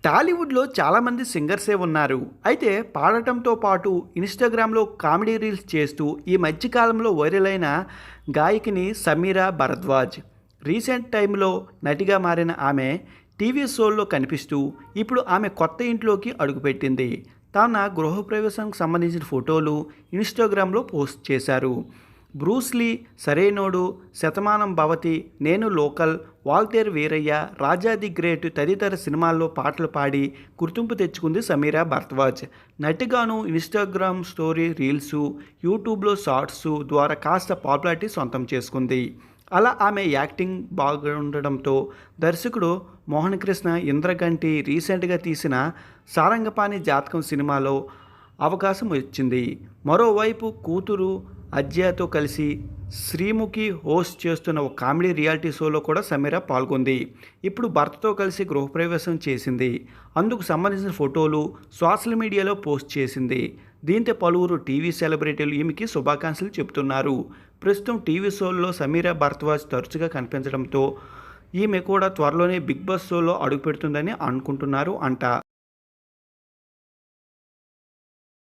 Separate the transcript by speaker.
Speaker 1: టాలీవుడ్‌లో చాలామంది సింగర్సే ఉన్నారు. అయితే పాడటంతో పాటు ఇన్‌స్టాగ్రామ్‌లో కామెడీ రీల్స్ చేస్తూ ఈ మధ్య కాలంలో వైరల్ అయిన గాయకిని సమీరా భరద్వాజ్. రీసెంట్ టైమ్‌లో నటిగా మారిన ఆమె టీవీ షోల్లో కనిపిస్తూ ఇప్పుడు ఆమె కొత్త ఇంట్లోకి అడుగుపెట్టింది. తన గృహప్రవేశానికి సంబంధించిన ఫోటోలు ఇన్‌స్టాగ్రామ్‌లో పోస్ట్ చేశారు. Bruce Lee, Sarainodu, Shatamanam Bhavathi, Nenu local, Waltair Veerayya, Raja the great తదితర సినిమాల్లో పాటలు పాడి గుర్తింపు తెచ్చుకుంది సమీరా భరద్వాజ్. నటిగాను ఇన్‌స్టాగ్రామ్ స్టోరీ రీల్సు, యూట్యూబ్లో షార్ట్సు ద్వారా కాస్త పాపులారిటీ సొంతం చేసుకుంది. అలా ఆమె యాక్టింగ్ బాగుండడంతో దర్శకుడు మోహన్ కృష్ణ ఇంద్రగంటి రీసెంట్గా తీసిన సారంగపాణి జాతకం సినిమాలో అవకాశం వచ్చింది. మరోవైపు కూతురు అజ్యాతో కలిసి శ్రీముఖి హోస్ట్ చేస్తున్న ఒక కామెడీ రియాలిటీ షోలో కూడా సమీరా పాల్గొంది. ఇప్పుడు భర్తతో కలిసి గృహప్రవేశం చేసింది. అందుకు సంబంధించిన ఫోటోలు సోషల్ మీడియాలో పోస్ట్ చేసింది. దీంతో పలువురు టీవీ సెలబ్రిటీలు ఈమెకి శుభాకాంక్షలు చెబుతున్నారు. ప్రస్తుతం టీవీ షోల్లో సమీరా భరద్వాజ్ తరచుగా కనిపించడంతో ఈమె కూడా త్వరలోనే బిగ్ బాస్ షోలో అడుగుపెడుతుందని అనుకుంటున్నారు అంట.